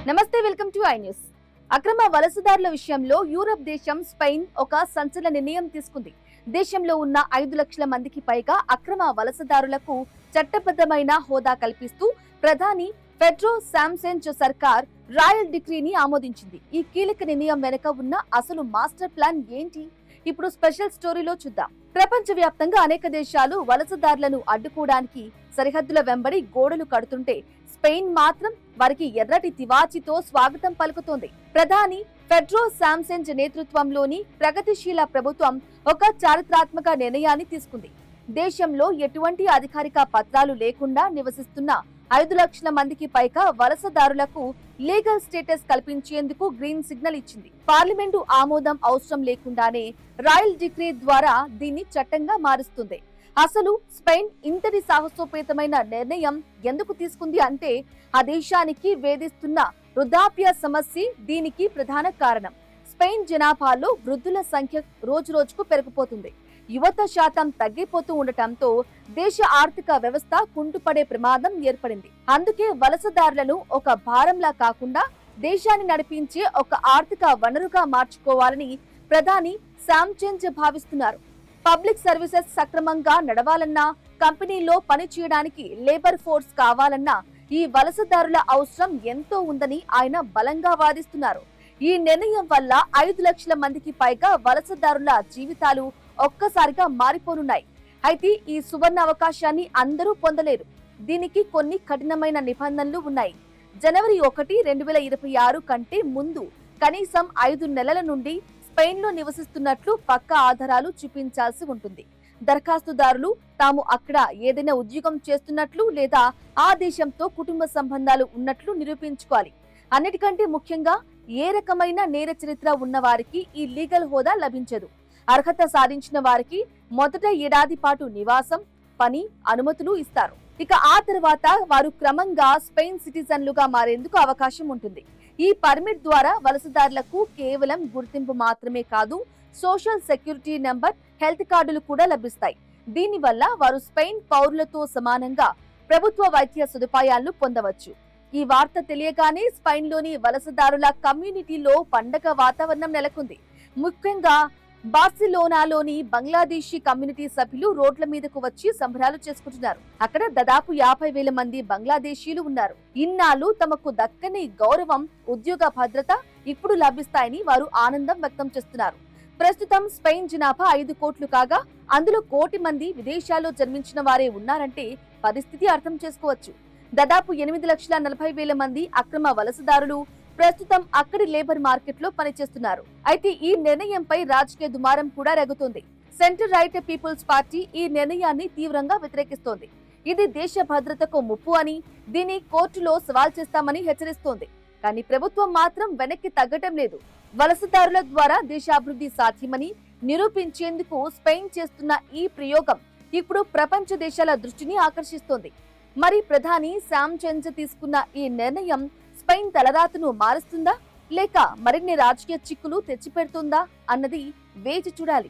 నమస్తే, welcome to I news. అక్రమ వలసదారుల విషయంలో యూరప్ దేశం స్పెయిన్ ఒక సంచలన నిర్ణయం తీసుకుంది. దేశంలో ఉన్న 5 లక్షల మందికి పైగా అక్రమ వలసదారులకు చట్టబద్ధమైన హోదా కల్పిస్తూ ప్రధాని పెడ్రో శాంచెజ్ సర్కార్ రాయల్ డిక్రీని ఆమోదించింది. ఈ కీలక నిర్ణయం వెనుక ఉన్న అసలు మాస్టర్ ప్లాన్ ఏంటి? ఇప్పుడు స్పెషల్ స్టోరీలో చూద్దాం. ప్రపంచవ్యాప్తంగా అనేక దేశాలు వలసదారులను అడ్డుకోవడానికి సరిహద్దుల వెంబడి గోడలు కడుతుంటే స్పెయిన్ మాత్రం వారికి ఎర్రటి తివాచీతో స్వాగతం పలుకుతోంది. ప్రధాని పెడ్రో శాంచెజ్ నేతృత్వంలోని ప్రగతిశీల ప్రభుత్వం ఒక చారిత్రాత్మక నిర్ణయాన్ని తీసుకుంది. దేశంలో ఎటువంటి అధికారిక పత్రాలు లేకుండా నివసిస్తున్న 5 లక్షల మందికి పైగా వలసదారులకు లీగల్ స్టేటస్ కల్పించేందుకు గ్రీన్ సిగ్నల్ ఇచ్చింది. పార్లమెంటు ఆమోదం అవసరం లేకుండానే రాయల్ డిక్రీ ద్వారా దీన్ని చట్టంగా మారుస్తుంది. అసలు స్పెయిన్ ఇంతటి సాహసోపేతమైన నిర్ణయం ఎందుకు తీసుకుంది అంటే ఆ దేశానికి వేధిస్తున్న వృద్ధాప్య సమస్య దీనికి ప్రధాన కారణం. స్పెయిన్ జనాభాలో వృద్ధుల సంఖ్య రోజురోజుకు పెరిగిపోతుంది. యువత శాతం తగ్గిపోతూ ఉండటంతో దేశ ఆర్థిక వ్యవస్థ కుంటుపడే ప్రమాదం ఏర్పడింది. అందుకే వలసదారులను ఒక భారంలా కాకుండా దేశాన్ని నడిపించే ఒక ఆర్థిక వనరుగా మార్చుకోవాలని ప్రధాని శాంచెజ్ భావిస్తున్నారు. పబ్లిక్ సర్వీసెస్ సక్రమంగా నడవాలన్నా, కంపెనీల్లో పని చేయడానికి లేబర్ ఫోర్స్ కావాలన్నా ఈ వలసదారుల అవసరం ఎంతో ఉందని ఆయన బలంగా వాదిస్తున్నారు. ఈ నిర్ణయం వల్ల 5 లక్షల మందికి పైగా వలసదారుల జీవితాలు ఒక్కసారిగా మారిపోనున్నాయి. అయితే ఈ సువర్ణ అవకాశాన్ని అందరూ పొందలేరు. దీనికి కొన్ని కఠినమైన నిబంధనలు ఉన్నాయి. జనవరి 1, 2026 కంటే ముందు కనీసం 5 నెలల నుండి స్పెయిన్లో నివసిస్తున్నట్లు పక్కా ఆధారాలు చూపించాల్సి ఉంటుంది. దరఖాస్తుదారులు తాము అక్కడ ఏదైనా ఉద్యోగం చేస్తున్నట్లు లేదా ఆ దేశంతో కుటుంబ సంబంధాలు ఉన్నట్లు నిరూపించుకోవాలి. అన్నిటికంటే ముఖ్యంగా ఏ రకమైన నేర చరిత్ర ఉన్న వారికి ఈ లీగల్ హోదా లభించదు. అర్హత సాధించిన వారికి మొదట ఏడాది పాటు నివాసం, పని అనుమతులు ఇస్తారు. ఇక ఆ తర్వాత వారు క్రమంగా స్పెయిన్ సిటిజన్లుగా మారేందుకు అవకాశం ఉంటుంది. ఈ పర్మిట్ ద్వారా వలసదారులకు కేవలం గుర్తింపు మాత్రమే కాదు, సోషల్ సెక్యూరిటీ నెంబర్, హెల్త్ కార్డులు కూడా లభిస్తాయి. దీనివల్ల వారు స్పెయిన్ పౌరులతో సమానంగా ప్రభుత్వ వైద్య సదుపాయాలను పొందవచ్చు. ఈ వార్త తెలియగానే స్పెయిన్లోని వలసదారుల కమ్యూనిటీలో పండగ వాతావరణం నెలకొంది. ముఖ్యంగా బార్సిలోనాలోని బంగ్లాదేశీ కమ్యూనిటీ సభ్యులు రోడ్ల మీదకు వచ్చి సంబరాలు చేసుకుంటున్నారు. అక్కడ దాదాపు 50,000 మంది బంగ్లాదేశీలు ఉన్నారు. ఇన్నాళ్ళు తమకు దక్కని గౌరవం, ఉద్యోగ భద్రత ఇప్పుడు లభిస్తాయని వారు ఆనందం వ్యక్తం చేస్తున్నారు. ప్రస్తుతం స్పెయిన్ జనాభా 5 కోట్లు కాగా అందులో 1 కోటి మంది విదేశాల్లో జన్మించిన వారే ఉన్నారంటే పరిస్థితి అర్థం చేసుకోవచ్చు. దాదాపు 8,40,000 మంది అక్రమ వలసదారులు ప్రస్తుతం అక్కడి లేబర్ మార్కెట్ లో పనిచేస్తున్నారు. అయితే ఈ నిర్ణయంపై రాజకీయ దుమారం కూడా రేగుతోంది. సెంటర్ రైట్ పీపుల్స్ పార్టీ ఈ నిర్ణయాన్ని తీవ్రంగా వ్యతిరేకిస్తోంది. ఇది దేశ భద్రతకు ముప్పు అని, దీన్ని కోర్టులో సవాల్ చేస్తామని హెచ్చరిస్తోంది. కానీ ప్రభుత్వం మాత్రం వెనక్కి తగ్గటం లేదు. వలసదారుల ద్వారా దేశాభివృద్ధి సాధ్యమని నిరూపించేందుకు స్పెయిన్ చేస్తున్న ఈ ప్రయోగం ఇప్పుడు ప్రపంచ దేశాల దృష్టిని ఆకర్షిస్తోంది. మరి ప్రధాని శాంచెజ్ తీసుకున్న ఈ నిర్ణయం స్పెయిన్ తలరాతను మారుస్తుందా లేక మరిన్ని రాజకీయ చిక్కులు తెచ్చిపెడుతుందా అన్నది వేచి చూడాలి.